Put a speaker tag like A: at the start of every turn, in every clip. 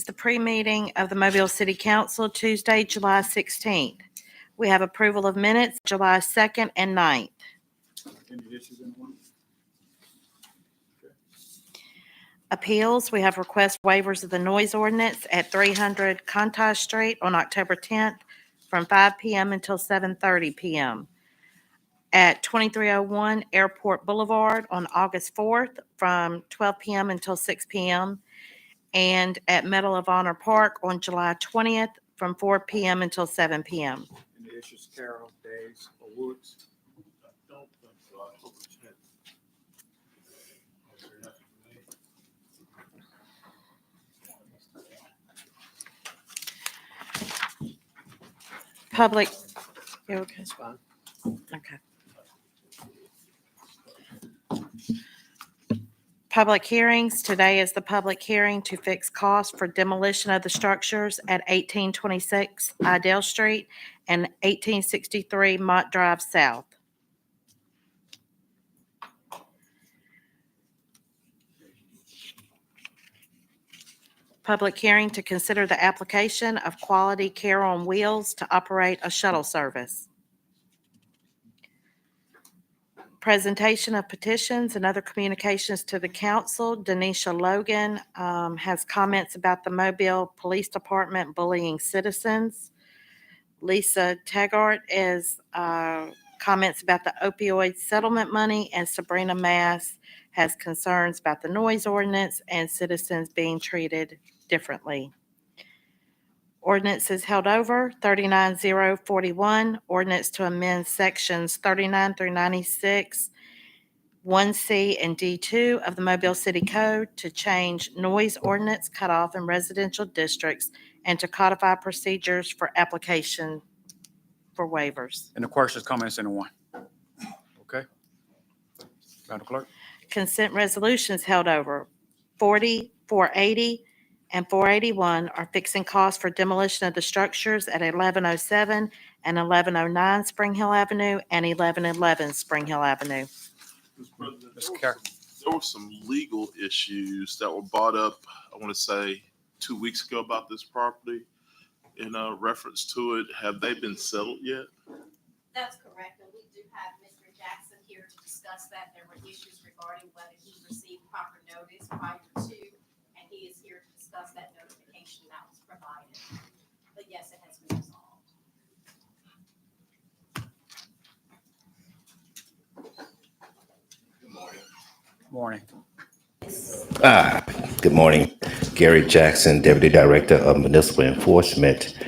A: the pre-meeting of the Mobile City Council Tuesday, July 16th. We have approval of minutes, July 2nd and 9th.
B: Any issues, anyone?
A: Appeals, we have request waivers of the noise ordinance at 300 Conti Street on October 10th from 5 p.m. until 7:30 p.m. At 2301 Airport Boulevard on August 4th from 12 p.m. until 6 p.m. And at Medal of Honor Park on July 20th from 4 p.m. until 7 p.m.
B: Any issues, Carol, Days, or Woods?
C: I don't think so. October 10th.
A: Public, you okay?
B: That's fine.
A: Okay. Public hearings. Today is the public hearing to fix costs for demolition of the structures at 1826 Idell Street and 1863 Mott Drive South. Public hearing to consider the application of Quality Care on Wheels to operate a shuttle service. Presentation of petitions and other communications to the council. Denisha Logan has comments about the Mobile Police Department bullying citizens. Lisa Taggart is comments about the opioid settlement money, and Sabrina Mass has concerns about the noise ordinance and citizens being treated differently. Ordinances held over, 39041, ordinance to amend sections 39 through 96, 1C and D2 of the Mobile City Code to change noise ordinance cutoff in residential districts and to codify procedures for application for waivers.
B: Any questions, comments, anyone? Okay. Madam Clerk?
A: Consent resolutions held over, 40, 480, and 481 are fixing costs for demolition of the structures at 1107 and 1109 Spring Hill Avenue and 1111 Spring Hill Avenue.
C: Mr. President,
B: Mr. Carroll.
C: there were some legal issues that were brought up, I want to say, 2 weeks ago about this property. In reference to it, have they been settled yet?
D: That's correct, and we do have Mr. Jackson here to discuss that. There were issues regarding whether he received proper notice prior to, and he is here to discuss that notification that was provided. But yes, it has been resolved.
B: Morning.
E: Good morning. Gary Jackson, Deputy Director of Municipal Enforcement.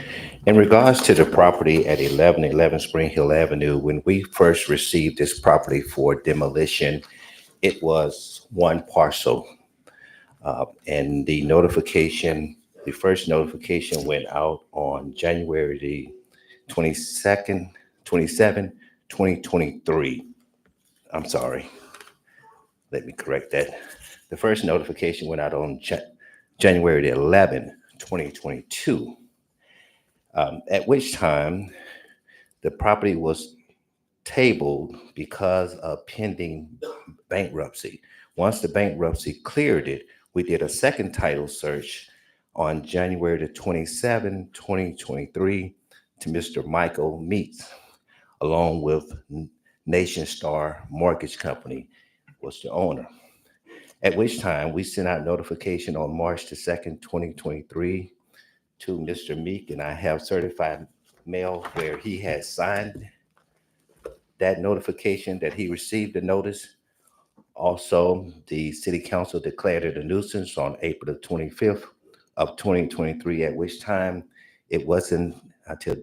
E: In regards to the property at 1111 Spring Hill Avenue, when we first received this property for demolition, it was one parcel. And the first notification went out on January the 27, 2023. I'm sorry. Let me correct that. The first notification went out on January the 11th, 2022, at which time the property was tabled because of pending bankruptcy. Once the bankruptcy cleared it, we did a second title search on January the 27th, 2023 to Mr. Michael Meeks, along with Nation Star Mortgage Company was the owner. At which time we sent out notification on March the 2nd, 2023 to Mr. Meek, and I have certified mail where he has signed that notification that he received the notice. Also, the city council declared it a nuisance on April the 25th of 2023, at which time it wasn't until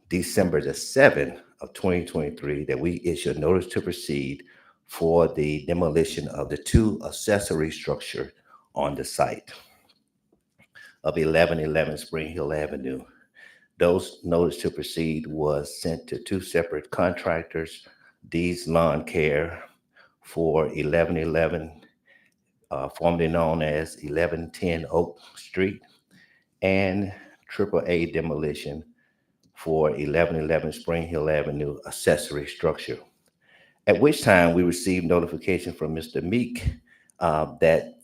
E: December the 7th of 2023 that we issued a notice to proceed for the demolition of the two accessory structures on the site of 1111 Spring Hill Avenue. Those notice to proceed was sent to two separate contractors, Dee's Lawn Care for 1111, formerly known as 1110 Oak Street, and AAA Demolition for 1111 Spring Hill Avenue accessory structure. At which time we received notification from Mr. Meek that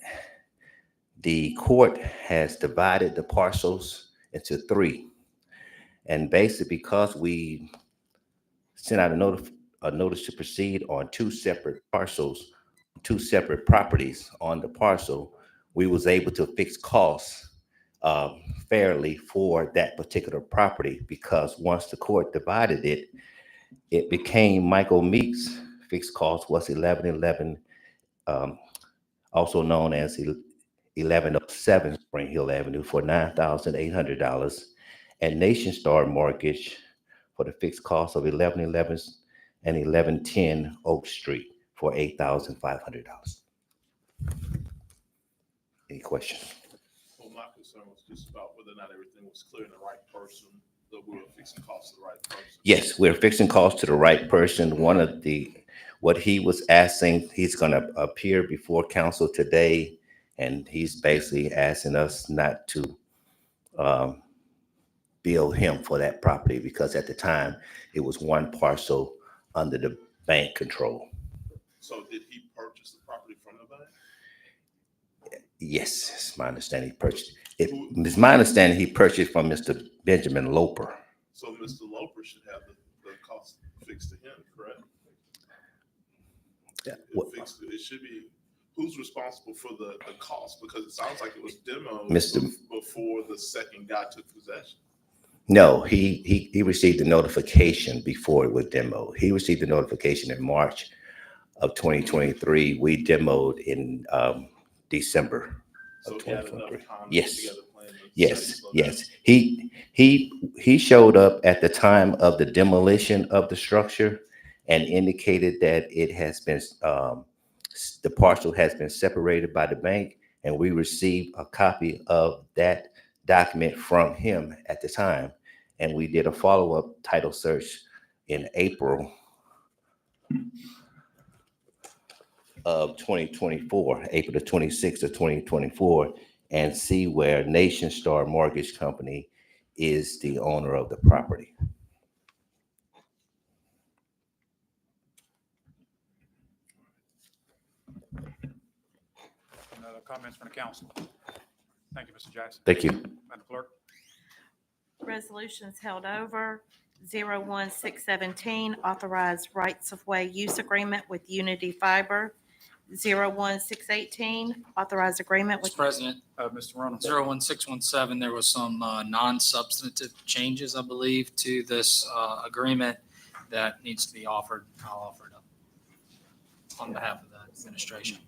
E: the court has divided the parcels into three. And basically, because we sent out a notice to proceed on two separate parcels, two separate properties on the parcel, we was able to fix costs fairly for that particular property, because once the court divided it, it became Michael Meeks' fixed cost was 1111, also known as 1107 Spring Hill Avenue, for $9,800, and Nation Star Mortgage for the fixed cost of 1111 and 1110 Oak Street for $8,500. Any questions?
C: Well, my concern was just about whether or not everything was clear and the right person, that we were fixing costs to the right person.
E: Yes, we're fixing costs to the right person. What he was asking, he's gonna appear before council today, and he's basically asking us not to bill him for that property, because at the time, it was one parcel under the bank control.
C: So did he purchase the property from the bank?
E: Yes, it's my understanding he purchased. It's my understanding he purchased from Mr. Benjamin Loper.
C: So Mr. Loper should have the cost fixed to him, correct?
E: Yeah,
C: It should be, who's responsible for the cost? Because it sounds like it was demoed before the second guy took possession.
E: No, he received the notification before it was demoed. He received the notification in March of 2023. We demoed in December
C: So
E: of
C: he had enough
E: 2023.
C: time to put
E: Yes.
C: together a plan to
E: Yes,
C: say, "Slow
E: yes.
C: down."
E: He showed up at the time of the demolition of the structure and indicated that it has been the parcel has been separated by the bank, and we received a copy of that document from him at the time. And we did a follow-up title search in April of 2024, April the 26th of 2024, and see where Nation Star Mortgage Company is the owner of the property.
B: Any other comments from the council? Thank you, Mr. Jackson.
E: Thank you.
B: Madam Clerk?
A: Resolutions held over. 01617, authorized rights-of-way use agreement with Unity Fiber. 01618, authorized agreement with.
F: Mr. President,
B: Mr. Reynolds?
F: 01617, there was some non-substantive changes, I believe, to this agreement that needs to be offered. I'll offer it up on behalf of the administration.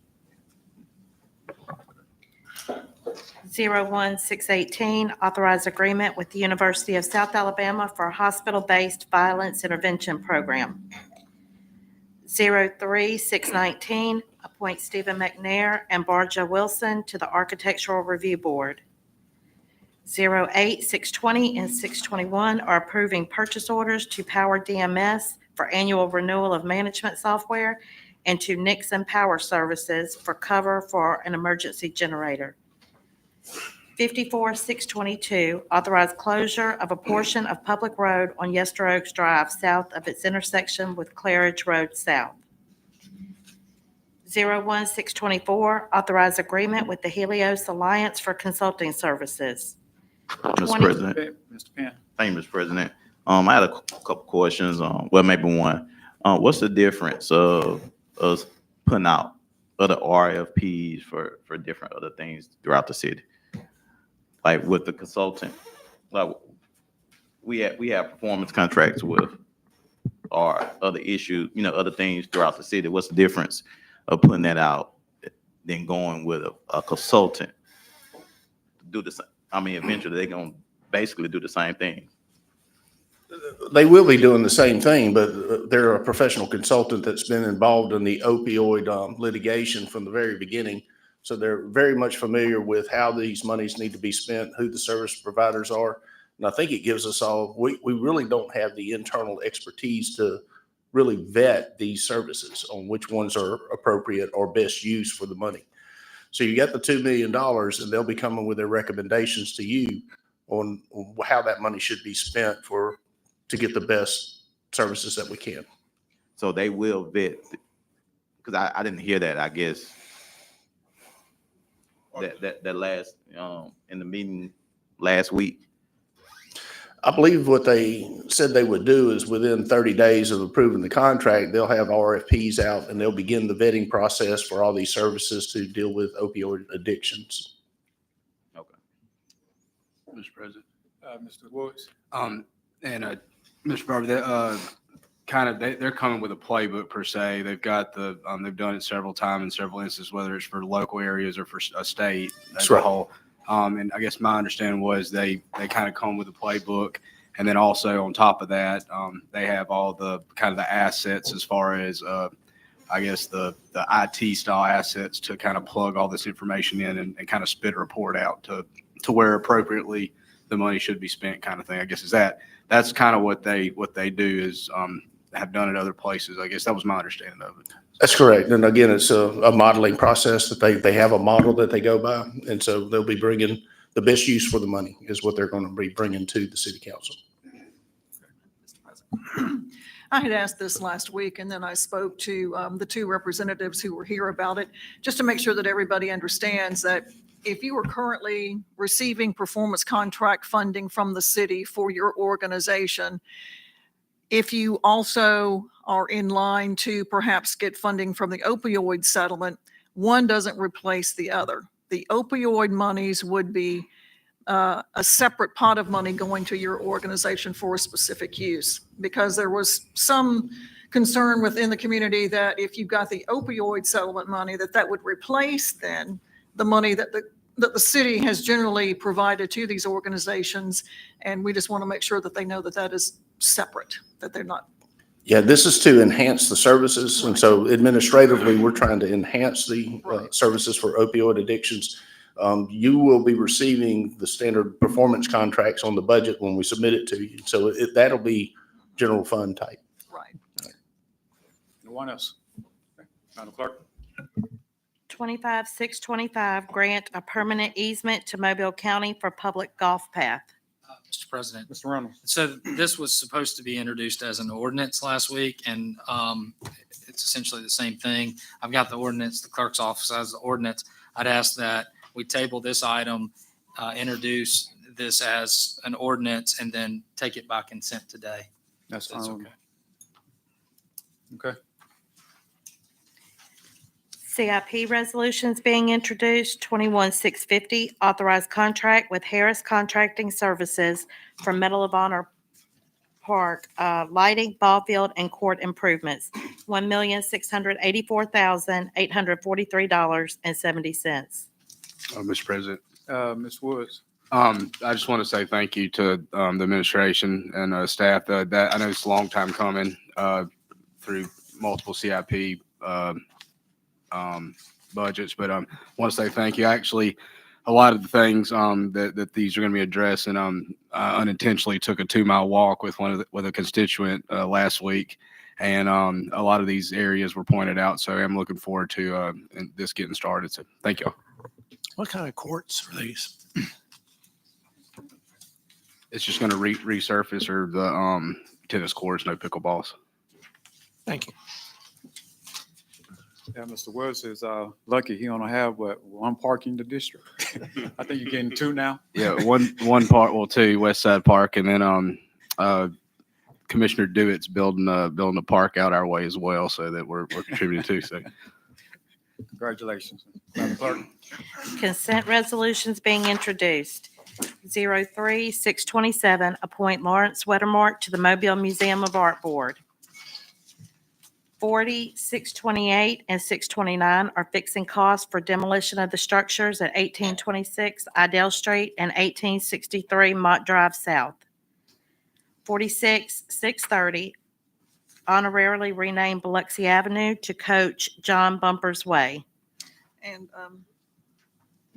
A: 01618, authorized agreement with the University of South Alabama for a hospital-based violence intervention program. 03619, appoint Stephen McNair and Barja Wilson to the Architectural Review Board. 08620 and 621 are approving purchase orders to Power DMS for annual renewal of management software, and to Nixon Power Services for cover for an emergency generator. 54622, authorized closure of a portion of public road on Yester Oaks Drive south of its intersection with Claridge Road South. 01624, authorized agreement with the Helios Alliance for consulting services.
G: Mr.
A: 20
G: President,
B: Okay, Mr. Penn?
G: thank you, Mr. President. I had a couple questions, well, maybe one. What's the difference of us putting out other RFPs for different other things throughout the city? Like with the consultant, like we have performance contracts with or other issues, other things throughout the city. What's the difference of putting that out than going with a consultant to do the same? I mean, eventually they're gonna basically do the same thing.
H: They will be doing the same thing, but they're a professional consultant that's been involved in the opioid litigation from the very beginning. So they're very much familiar with how these monies need to be spent, who the service providers are. And I think it gives us all, we really don't have the internal expertise to really vet these services on which ones are appropriate or best use for the money. So you got the $2 million and they'll be coming with their recommendations to you on how that money should be spent to get the best services that we can.
G: So they will vet, because I didn't hear that, I guess. that last, in the meeting last week?
H: I believe what they said they would do is within 30 days of approving the contract, they'll have RFPs out and they'll begin the vetting process for all these services to deal with opioid addictions.
G: Okay.
B: Mr. President. Mr. Woods.
I: Mr. Barber, they're coming with a playbook per se. They've got they've done it several times in several instances, whether it's for local areas or for a state
H: That's
I: as a
H: right.
I: whole. And I guess my understanding was they kind of come with a playbook. And then also on top of that, they have all the kind of the assets as far as, I guess the IT style assets to kind of plug all this information in and kind of spit a report out to where appropriately the money should be spent kind of thing. I guess that's kind of what they do is, have done at other places. I guess that was my understanding of it.
H: That's correct. And again, it's a modeling process that they have a model that they go by. And so they'll be bringing the best use for the money is what they're going to be bringing to the city council.
J: I had asked this last week, and then I spoke to the two representatives who were here about it, just to make sure that everybody understands that if you are currently receiving performance contract funding from the city for your organization, if you also are in line to perhaps get funding from the opioid settlement, one doesn't replace the other. The opioid monies would be a separate pot of money going to your organization for a specific use, because there was some concern within the community that if you got the opioid settlement money, that would replace then the money that the city has generally provided to these organizations. And we just want to make sure that they know that is separate, that they're not.
H: Yeah, this is to enhance the services. And so administratively, we're trying to enhance the services for opioid addictions. You will be receiving the standard performance contracts on the budget when we submit it to you. So that'll be general fund type.
J: Right.
B: No one else. Okay. Madam Clerk.
A: 25625, grant a permanent easement to Mobile County for public golf path.
F: Mr. President.
B: Mr. Reynolds.
F: So this was supposed to be introduced as an ordinance last week, and it's essentially the same thing. I've got the ordinance, the clerk's office has the ordinance. I'd ask that we table this item, introduce this as an ordinance, and then take it by consent today.
B: That's
F: That's
B: fine.
F: okay.
B: Okay.
A: CIP resolutions being introduced, 21650, authorized contract with Harris Contracting Services for Medal of Honor Park, lighting, ball field, and court improvements, $1,684,843.70.
I: Mr. President.
B: Ms. Woods.
I: I just want to say thank you to the administration and staff. That I know it's a long time coming through multiple CIP budgets, but want to say thank you. Actually, a lot of the things that these are going to be addressed, and I unintentionally took a 2-mile walk with with a constituent last week, and a lot of these areas were pointed out. So I'm looking forward to this getting started. So thank you.
K: What kind of courts are these?
I: It's just going to resurface or the tennis courts, no pickleballs.
K: Thank you.
B: Yeah, Mr. Woods is lucky. He only have one park in the district. I think you're getting 2 now.
I: Yeah, one part, well, 2, West Side Park, and then Commissioner Dewitt's building a park out our way as well, so that we're contributing to. So
B: Congratulations. Madam Clerk.
A: Consent resolutions being introduced. 03627, appoint Lawrence Wettermark to the Mobile Museum of Art Board. 40, 628, and 629 are fixing costs for demolition of the structures at 1826 Idell Street and 1863 Mott Drive South. 46, 630, honorarily rename Biloxi Avenue to Coach John Bumpers Way.
J: And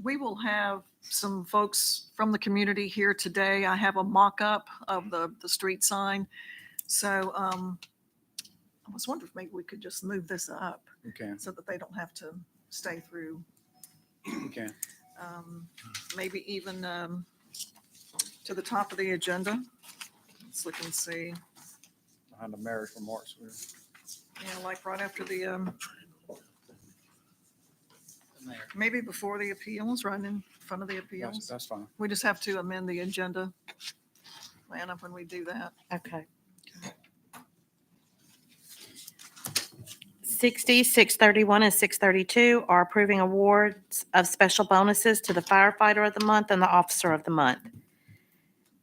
J: we will have some folks from the community here today. I have a mock-up of the street sign. So I was wondering if maybe we could just move this up
B: You can.
J: so that they don't have to stay through.
B: You can.
J: Maybe even to the top of the agenda. Let's look and see.
B: Behind the marriage remarks.
J: Yeah, like right after the
F: Mayor.
J: Maybe before the appeals, right in front of the
B: That's,
J: appeals.
B: that's fine.
J: We just have to amend the agenda, Lana, when we do that.
A: Okay. 60, 631, and 632 are approving awards of special bonuses to the firefighter of the month and the officer of the month.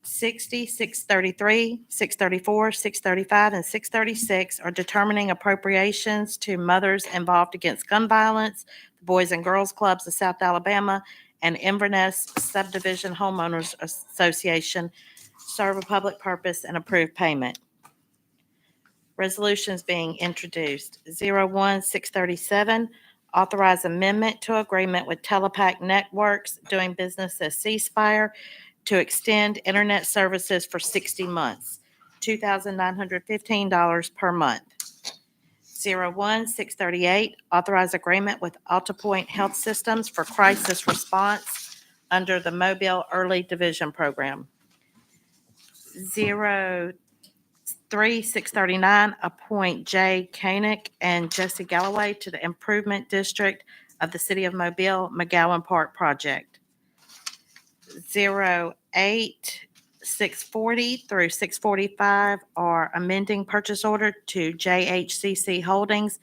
A: 60, 633, 634, 635, and 636 are determining appropriations to Mothers Involved Against Gun Violence, the Boys and Girls Clubs of South Alabama, and Inverness Subdivision Homeowners Association serve a public purpose and approve payment. Resolutions being introduced. 01-637, authorize amendment to agreement with Telepac Networks doing business as Ceasefire to extend internet services for 60 months, $2,915 per month. 01-638, authorize agreement with AltaPoint Health Systems for crisis response under the Mobile Early Division Program. 03-639, appoint Jay Koenig and Jesse Galloway to the Improvement District of the City of Mobile McGowan Park Project. 08-640 through 645 are amending purchase order to JHCC Holdings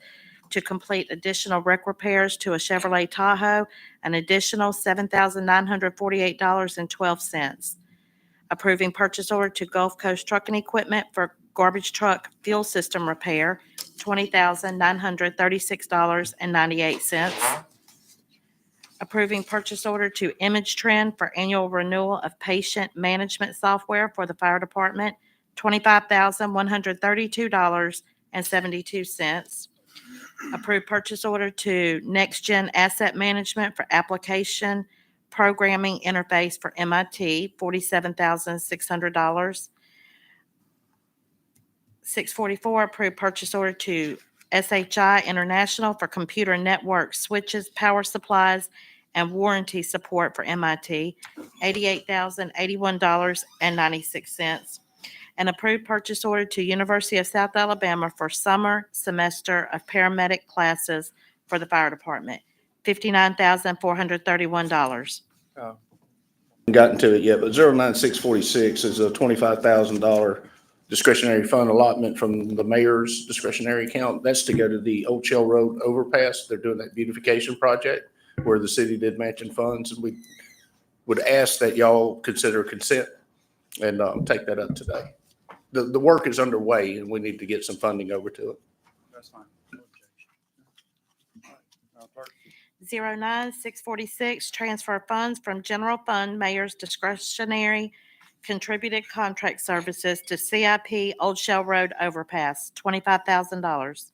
A: to complete additional wreck repairs to a Chevrolet Tahoe, an additional $7,948.12. Approving purchase order to Gulf Coast Trucking Equipment for garbage truck fuel system repair, $20,936.98. Approving purchase order to Image Trend for annual renewal of patient management software for the fire department, $25,132.72. Approved purchase order to Next Gen Asset Management for application programming interface for MIT, $47,600. 644, approved purchase order to SHI International for computer network switches, power supplies, and warranty support for MIT, $88,081.96. And approved purchase order to University of South Alabama for summer semester of paramedic classes for the fire department, $59,431.
H: Haven't gotten to it yet, but 09646 is a $25,000 discretionary fund allotment from the mayor's discretionary account. That's to go to the Old Shell Road overpass. They're doing that beautification project where the city did matching funds. And we would ask that y'all consider consent and take that up today. The work is underway and we need to get some funding over to it.
B: That's fine. Clerk.
A: 09-646, transfer funds from general fund mayor's discretionary contributed contract services to CIP Old Shell Road overpass, $25,000.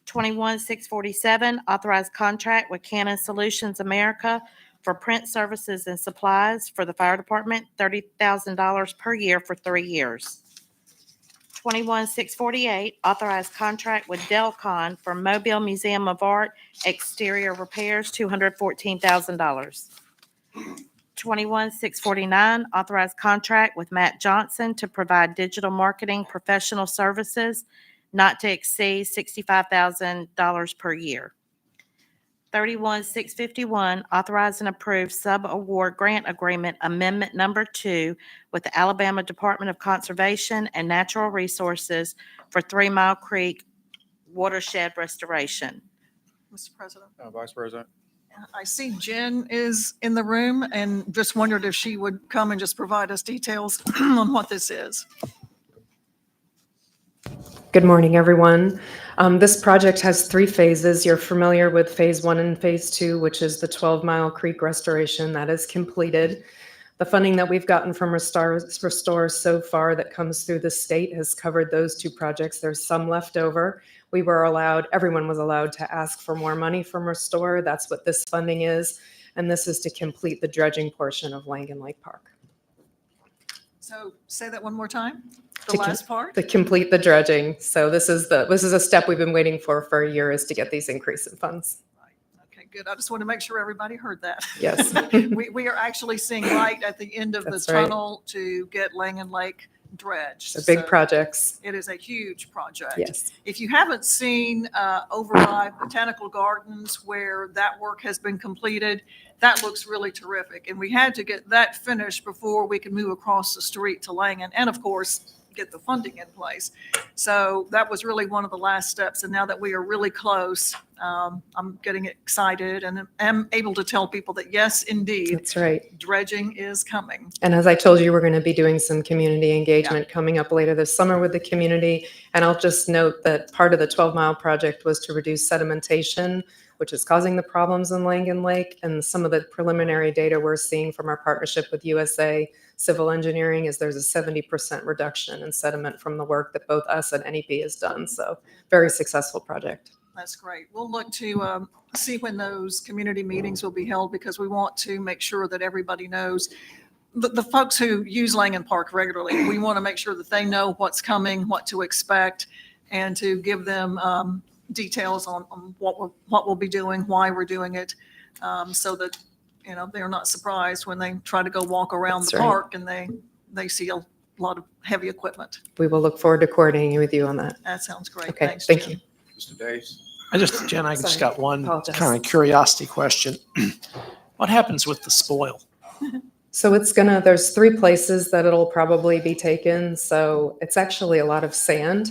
A: 21-647, authorized contract with Canon Solutions America for print services and supplies for the fire department, $30,000 per year for 3 years. 21-648, authorized contract with Delcon for Mobile Museum of Art exterior repairs, $214,000. 21-649, authorized contract with Matt Johnson to provide digital marketing professional services not to exceed $65,000 per year. 31-651, authorize and approve sub-award grant agreement amendment number 2 with the Alabama Department of Conservation and Natural Resources for 3 Mile Creek watershed restoration.
J: Mr. President,
B: Vice President.
J: I see Jen is in the room and just wondered if she would come and just provide us details on what this is.
L: Good morning, everyone. This project has 3 phases. You're familiar with phase 1 and phase 2, which is the 12 Mile Creek restoration that is completed. The funding that we've gotten from Restore so far that comes through the state has covered those 2 projects. There's some left over. Everyone was allowed to ask for more money from Restore. That's what this funding is. And this is to complete the dredging portion of Langen Lake Park.
J: So say that one more time, the
L: To
J: last part.
L: To complete the dredging. So this is a step we've been waiting for a year, is to get these increase in funds.
J: Okay, good. I just want to make sure everybody heard that.
L: Yes.
J: We are actually seeing light at the end of the
L: That's right.
J: tunnel to get Langen Lake dredged.
L: They're big
J: So
L: projects.
J: It is a huge project.
L: Yes.
J: If you haven't seen over by Botanical Gardens where that work has been completed, that looks really terrific. And we had to get that finished before we could move across the street to Langen and, of course, get the funding in place. So that was really one of the last steps. And now that we are really close, I'm getting excited and am able to tell people that, yes, indeed,
L: That's right.
J: dredging is coming.
L: And as I told you, we're going to be doing some community engagement coming up later this summer with the community. And I'll just note that part of the 12-mile project was to reduce sedimentation, which is causing the problems in Langen Lake. And some of the preliminary data we're seeing from our partnership with USA Civil Engineering is there's a 70% reduction in sediment from the work that both us and NEP has done. So very successful project.
J: That's great. We'll look to see when those community meetings will be held because we want to make sure that everybody knows. The folks who use Langen Park regularly, we want to make sure that they know what's coming, what to expect, and to give them details on what we'll be doing, why we're doing it, so that, you know, they're not surprised when they try to go walk around
L: That's
J: the
L: right.
J: park and they see a lot of heavy equipment.
L: We will look forward to coordinating with you on that.
J: That sounds great.
L: Okay,
J: Thanks,
L: thank
J: Jim.
L: you.
B: Mr. Days?
K: Jen, I just
L: Sorry.
K: got one
L: Apologize.
K: kind of curiosity question. What happens with the spoil?
L: So there's 3 places that it'll probably be taken. So it's actually a lot of sand.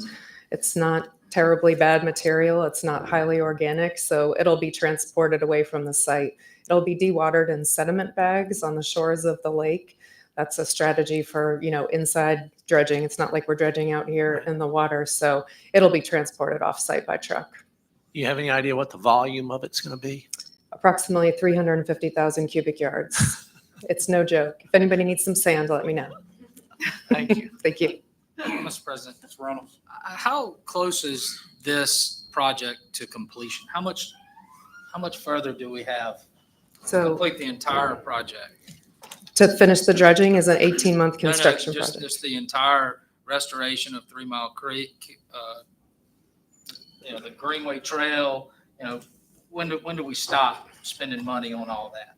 L: It's not terribly bad material. It's not highly organic. So it'll be transported away from the site. It'll be dewatered in sediment bags on the shores of the lake. That's a strategy for, inside dredging. It's not like we're dredging out here in the water. So it'll be transported off site by truck.
K: Do you have any idea what the volume of it's going to be?
L: Approximately 350,000 cubic yards. It's no joke. If anybody needs some sand, let me know.
K: Thank you.
L: Thank you.
F: Mr. President,
B: Ms. Reynolds?
F: how close is this project to completion? How much further do we have to
L: So
F: complete the entire project?
L: to finish the dredging is an 18-month
F: No,
L: construction
F: just
L: project.
F: the entire restoration of 3 Mile Creek, the Greenway Trail, when do we stop spending money on all that?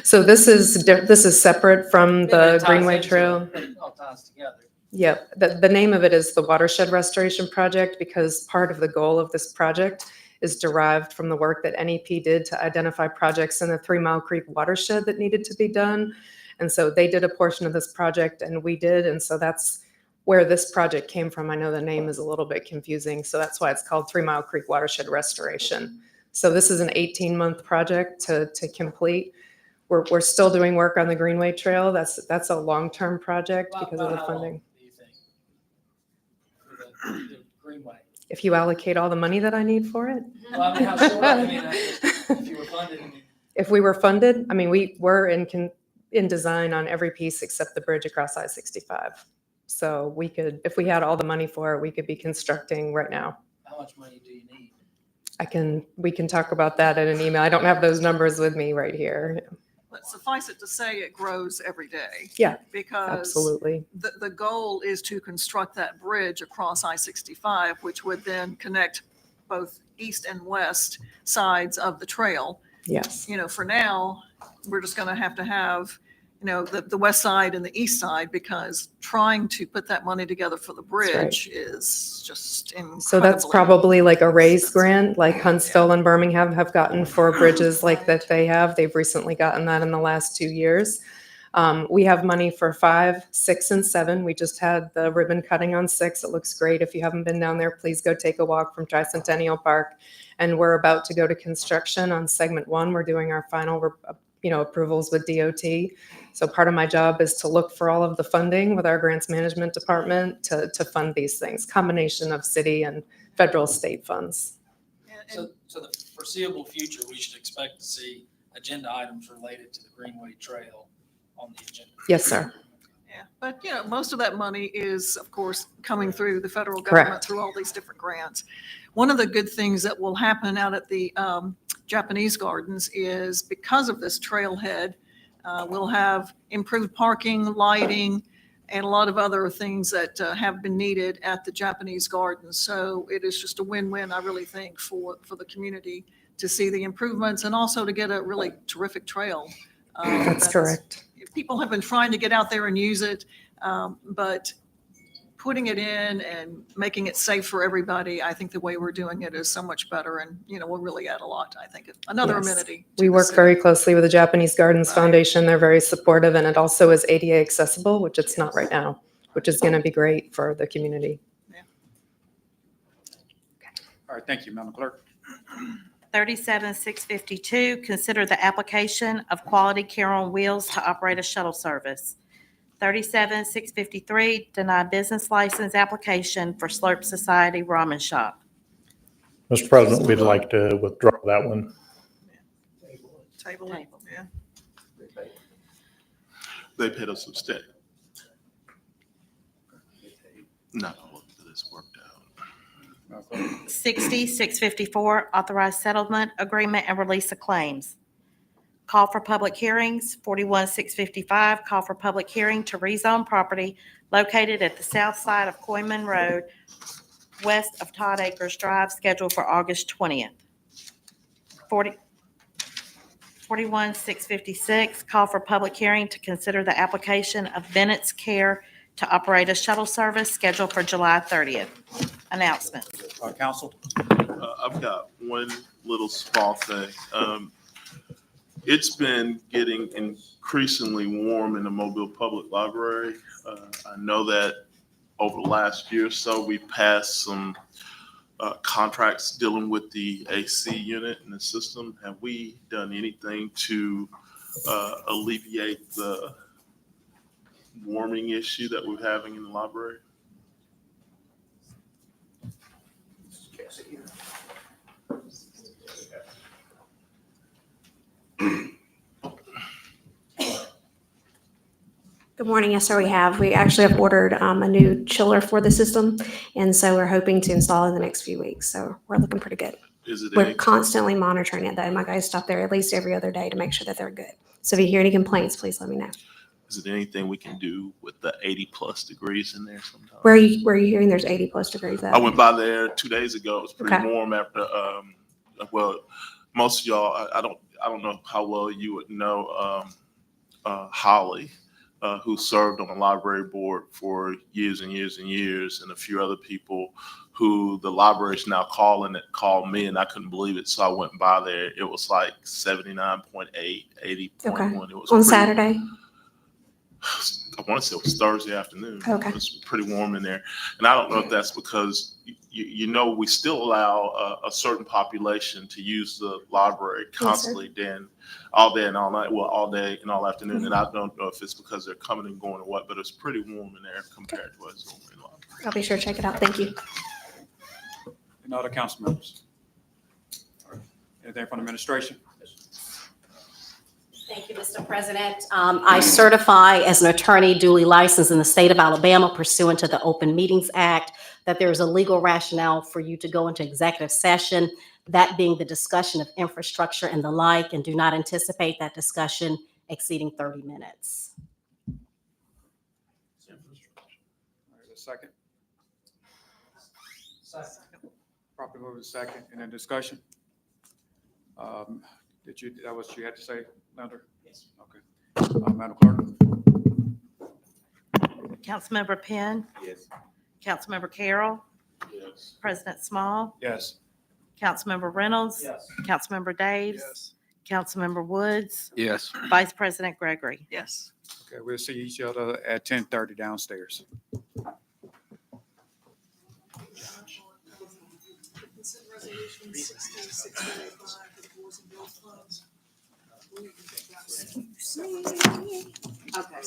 L: So this is separate from
F: It
L: the
F: ties
L: Greenway
F: into
L: Trail.
F: it. It all ties together.
L: Yep. The name of it is the Watershed Restoration Project because part of the goal of this project is derived from the work that NEP did to identify projects in the 3 Mile Creek watershed that needed to be done. And so they did a portion of this project and we did. And so that's where this project came from. I know the name is a little bit confusing. So that's why it's called 3 Mile Creek Watershed Restoration. So this is an 18-month project to complete. We're still doing work on the Greenway Trail. That's a long-term project because of the
F: About how long
L: funding.
F: do you think? For the Greenway.
L: If you allocate all the money that I need for it.
F: Well, I mean, how short, if you were funded,
L: If we were funded, we were in design on every piece except the bridge across I-65. So we could, if we had all the money for it, we could be constructing right now.
F: how much money do you need?
L: We can talk about that in an email. I don't have those numbers with me right here.
J: But suffice it to say, it grows every day.
L: Yeah,
J: Because
L: absolutely.
J: the goal is to construct that bridge across I-65, which would then connect both east and west sides of the trail.
L: Yes.
J: For now, we're just going to have, the west side and the east side because trying to put that money together for the
L: right.
J: bridge is just incredibly.
L: So that's probably like a raised grant, like Huntsville and Birmingham have gotten for bridges like that they have. They've recently gotten that in the last 2 years. We have money for 5, 6, and 7. We just had the ribbon cutting on 6. It looks great. If you haven't been down there, please go take a walk from Tricentennial Park. And we're about to go to construction on segment 1. We're doing our final, approvals with DOT. So part of my job is to look for all of the funding with our grants management department to fund these things, combination of city and federal state funds.
J: And-
F: So the foreseeable future, we should expect to see agenda items related to the Greenway Trail on the agenda.
L: Yes, sir.
J: Yeah, but most of that money is, of course, coming through the federal
L: Correct.
J: government through all these different grants. One of the good things that will happen out at the Japanese Gardens is because of this trailhead, we'll have improved parking, lighting, and a lot of other things that have been needed at the Japanese Gardens. So it is just a win-win, I really think, for the community to see the improvements and also to get a really terrific trail.
L: That's correct.
J: People have been trying to get out there and use it. But putting it in and making it safe for everybody, I think the way we're doing it is so much better and, will really add a lot, I think. Another
L: Yes.
J: amenity.
L: We
J: to the
L: work
J: city.
L: very closely with the Japanese Gardens
J: Right.
L: Foundation. They're very supportive, and it also is ADA accessible, which it's not right now, which is going to be great for the community.
B: All right, thank you, Madam Clerk.
A: 37652, consider the application of Quality Care on Wheels to operate a shuttle service. 37653, deny business license application for Slurp Society Ramen Shop.
K: Mr. President, we'd like to withdraw that one.
J: Table it, yeah.
C: They paid us some steak. No, this worked out.
A: 60654, authorized settlement agreement and release of claims. Call for public hearings. 41655, call for public hearing to rezone property located at the south side of Coyman Road, west of Todd Acres Drive, scheduled for August 20th. 41656, call for public hearing to consider the application of Bennett's Care to operate a shuttle service, scheduled for July 30th. Announcement.
B: Council?
C: I've got one little small thing. It's been getting increasingly warm in the Mobile Public Library. I know that over the last year or so, we passed some contracts dealing with the AC unit in the system. Have we done anything to alleviate the warming issue that we're having in the library?
M: Good morning. Yes, sir, we have. We actually have ordered a new chiller for the system, and so we're hoping to install in the next few weeks. So we're looking pretty good.
C: Is it
M: We're
C: any,
M: constantly monitoring it, though. My guys stop there at least every other day to make sure that they're good. So if you hear any complaints, please let me know.
C: is it anything we can do with the 80+ degrees in there sometimes?
M: Where are you hearing there's 80+ degrees at?
C: I went by there 2 days ago. It was pretty
M: Okay.
C: warm after, well, most of y'all, I don't know how well you would know Holly, who served on the library board for years and years and years, and a few other people who the library is now calling that called me, and I couldn't believe it. So I went by there. It was like 79.8, 80.1.
M: Okay.
C: It was
M: On
C: pretty-
M: Saturday?
C: I want to say it was Thursday afternoon.
M: Okay.
C: It was pretty warm in there. And I don't know if that's because, we still allow a certain population to use the library constantly all day and all night, well, all day and all afternoon. And I don't know if it's because they're coming and going or what, but it's pretty warm in there compared to what's over in the library.
M: I'll be sure to check it out. Thank you.
B: Any other council members? All right. Anything from the administration?
D: Thank you, Mr. President. I certify as an attorney duly licensed in the state of Alabama pursuant to the Open Meetings Act that there is a legal rationale for you to go into executive session, that being the discussion of infrastructure and the like, and do not anticipate that discussion exceeding 30 minutes.
B: All right, a second. Properly moved and second. Any discussion? That was what you had to say, Leonard? Yes. Okay. Madam Clerk?
A: Councilmember Penn.
C: Yes.
A: Councilmember Carroll.
C: Yes.
A: President Small.
B: Yes.
A: Councilmember Reynolds.
I: Yes.
A: Councilmember Daves. Councilmember Woods.
I: Yes.
A: Vice President Gregory.
J: Yes.
B: Okay, we'll see each other at 10:30 downstairs.
J: Okay.